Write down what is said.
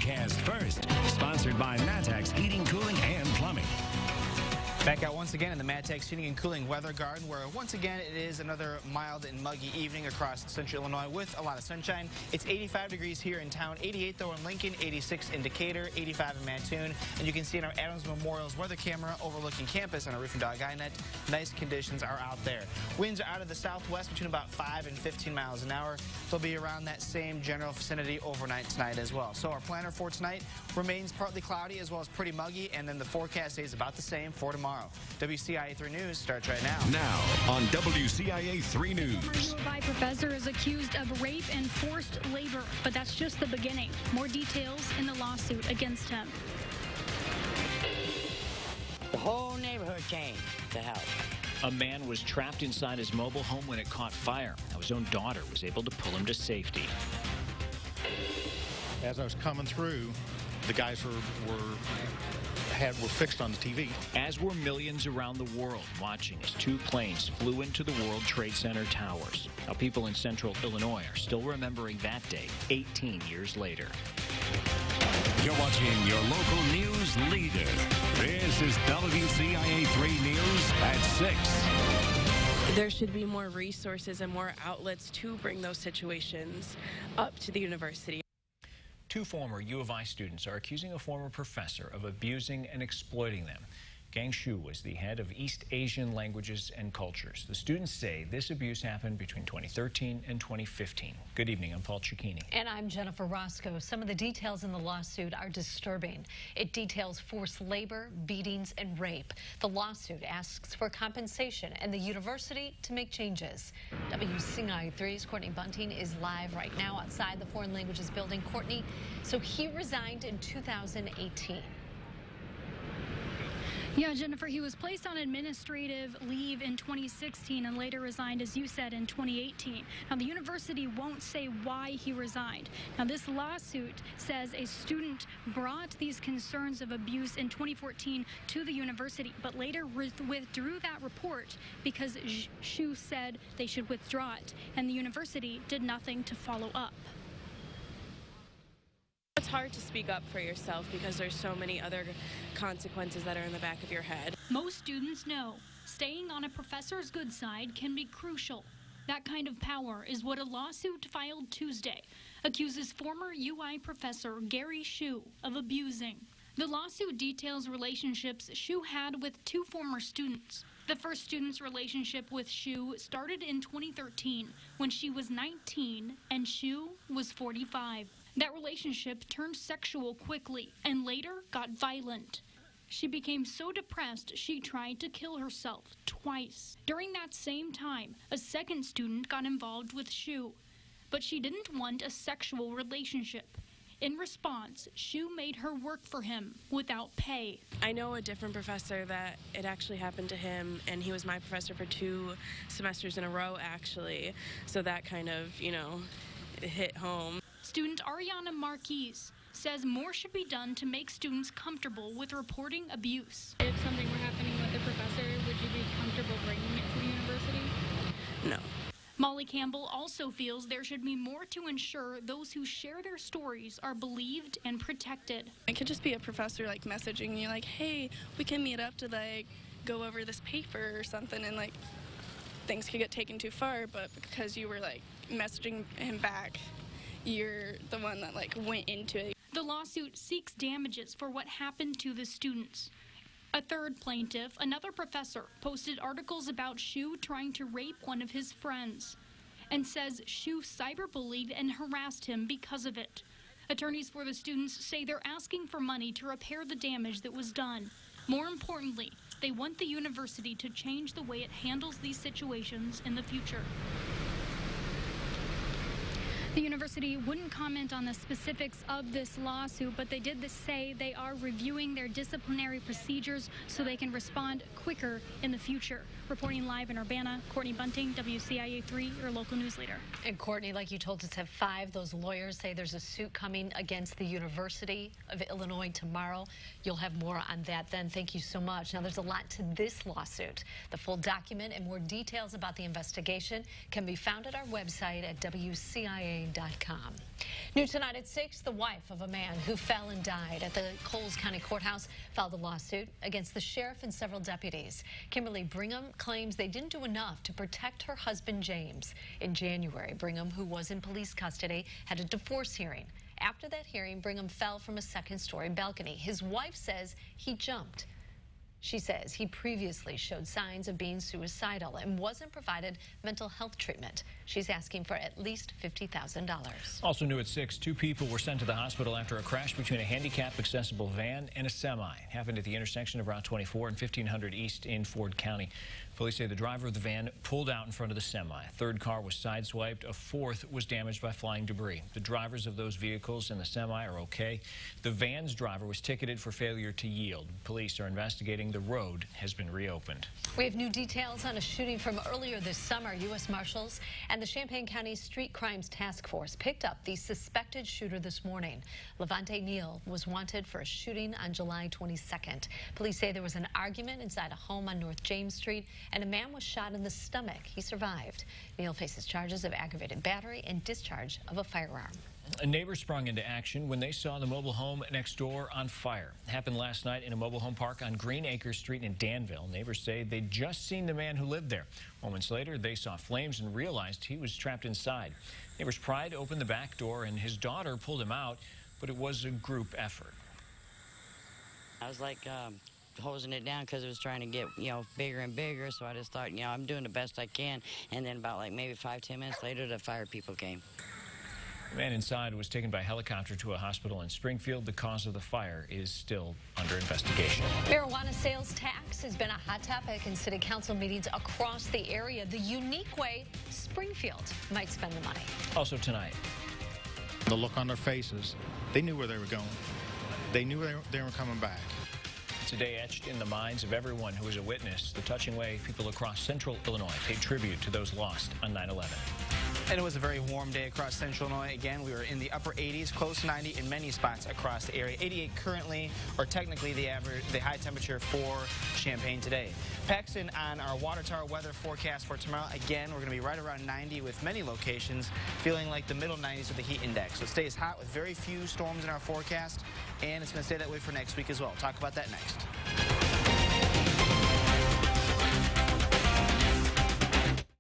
forecast first. Sponsored by Matex Heating, Cooling, and Plumbing. Back out once again in the Matex Heating and Cooling Weather Garden, where once again it is another mild and muggy evening across central Illinois with a lot of sunshine. It's 85 degrees here in town, 88 though in Lincoln, 86 in Decatur, 85 in Mattoon. And you can see in our Adams Memorial's weather camera overlooking campus on our Roof and Dog Eye Net, nice conditions are out there. Winds are out of the southwest between about 5 and 15 miles an hour. They'll be around that same general vicinity overnight tonight as well. So our planner for tonight remains partly cloudy as well as pretty muggy, and then the forecast stays about the same for tomorrow. WCIA 3 News starts right now. Now on WCIA 3 News. Former U of I professor is accused of rape and forced labor, but that's just the beginning. More details in the lawsuit against him. The whole neighborhood came to help. A man was trapped inside his mobile home when it caught fire. Now his own daughter was able to pull him to safety. As I was coming through, the guys were fixed on the TV. As were millions around the world watching as two planes flew into the World Trade Center towers. Now people in central Illinois are still remembering that day 18 years later. You're watching your local news leader. This is WCIA 3 News at 6. There should be more resources and more outlets to bring those situations up to the university. Two former U of I students are accusing a former professor of abusing and exploiting them. Gang Shu was the head of East Asian languages and cultures. The students say this abuse happened between 2013 and 2015. Good evening, I'm Paul Cicchini. And I'm Jennifer Roscoe. Some of the details in the lawsuit are disturbing. It details forced labor, beatings, and rape. The lawsuit asks for compensation and the university to make changes. WCIA 3's Courtney Bunting is live right now outside the Foreign Languages building. Courtney, so he resigned in 2018. Yeah, Jennifer, he was placed on administrative leave in 2016 and later resigned, as you said, in 2018. Now, the university won't say why he resigned. Now, this lawsuit says a student brought these concerns of abuse in 2014 to the university, but later withdrew that report because Shu said they should withdraw it, and the university did nothing to follow up. It's hard to speak up for yourself because there's so many other consequences that are in the back of your head. Most students know staying on a professor's good side can be crucial. That kind of power is what a lawsuit filed Tuesday accuses former UI professor Gary Shu of abusing. The lawsuit details relationships Shu had with two former students. The first student's relationship with Shu started in 2013 when she was 19 and Shu was 45. That relationship turned sexual quickly and later got violent. She became so depressed she tried to kill herself twice. During that same time, a second student got involved with Shu, but she didn't want a sexual relationship. In response, Shu made her work for him without pay. I know a different professor that it actually happened to him, and he was my professor for 2 semesters in a row, actually. So that kind of, it hit home. Student Ariana Marquise says more should be done to make students comfortable with reporting abuse. If something were happening with the professor, would you be comfortable bringing it to the university? No. Molly Campbell also feels there should be more to ensure those who share their stories are believed and protected. It could just be a professor messaging you hey, we can meet up to go over this paper or something, and things could get taken too far, but because you were messaging him back, you're the one that went into it. The lawsuit seeks damages for what happened to the students. A third plaintiff, another professor, posted articles about Shu trying to rape one of his friends and says Shu cyberbullied and harassed him because of it. Attorneys for the students say they're asking for money to repair the damage that was done. More importantly, they want the university to change the way it handles these situations in the future. The university wouldn't comment on the specifics of this lawsuit, but they did say they are reviewing their disciplinary procedures so they can respond quicker in the future. Reporting live in Urbana, Courtney Bunting, WCIA 3, your local news leader. And Courtney, like you told us at 5, those lawyers say there's a suit coming against the University of Illinois tomorrow. You'll have more on that then. Thank you so much. Now, there's a lot to this lawsuit. The full document and more details about the investigation can be found at our website at WCIA WCIA.com. New tonight at 6, the wife of a man who fell and died at the Coles County Courthouse filed a lawsuit against the sheriff and several deputies. Kimberly Brigham claims they didn't do enough to protect her husband, James. In January, Brigham, who was in police custody, had a divorce hearing. After that hearing, Brigham fell from a second-story balcony. His wife says he jumped. She says he previously showed signs of being suicidal and wasn't provided mental health treatment. She's asking for at least $50,000. Also new at 6, 2 people were sent to the hospital after a crash between a handicapped-accessible van and a semi. It happened at the intersection of Route 24 and 1500 East in Ford County. Police say the driver of the van pulled out in front of the semi. A third car was sideswiped. A fourth was damaged by flying debris. The drivers of those vehicles and the semi are okay. The van's driver was ticketed for failure to yield. Police are investigating. The road has been reopened. We have new details on a shooting from earlier this summer. U.S. Marshals and the Champaign County Street Crimes Task Force picked up the suspected shooter this morning. Levante Neal was wanted for a shooting on July 22nd. Police say there was an argument inside a home on North James Street, and a man was shot in the stomach. He survived. Neal faces charges of aggravated battery and discharge of a firearm. A neighbor sprung into action when they saw the mobile home next door on fire. It happened last night in a mobile home park on Green Acres Street in Danville. Neighbors say they'd just seen the man who lived there. Moments later, they saw flames and realized he was trapped inside. Neighbors pried open the back door and his daughter pulled him out, but it was a group effort. I was like hosing it down because it was trying to get, bigger and bigger. So I just thought, I'm doing the best I can. And then about like maybe 5-10 minutes later, the fire people came. The man inside was taken by helicopter to a hospital in Springfield. The cause of the fire is still under investigation. Marijuana sales tax has been a hot topic in city council meetings across the area. The unique way Springfield might spend the money. Also tonight, The look on their faces, they knew where they were going. They knew they were coming back. today etched in the minds of everyone who was a witness, the touching way people across central Illinois paid tribute to those lost on 9/11. And it was a very warm day across central Illinois. Again, we were in the upper 80s, close to 90 in many spots across the area. 88 currently, or technically the high temperature for Champaign today. Paxton on our water tower weather forecast for tomorrow. Again, we're going to be right around 90 with many locations feeling like the middle 90s with the heat index. So it stays hot with very few storms in our forecast, and it's going to stay that way for next week as well. Talk about that next.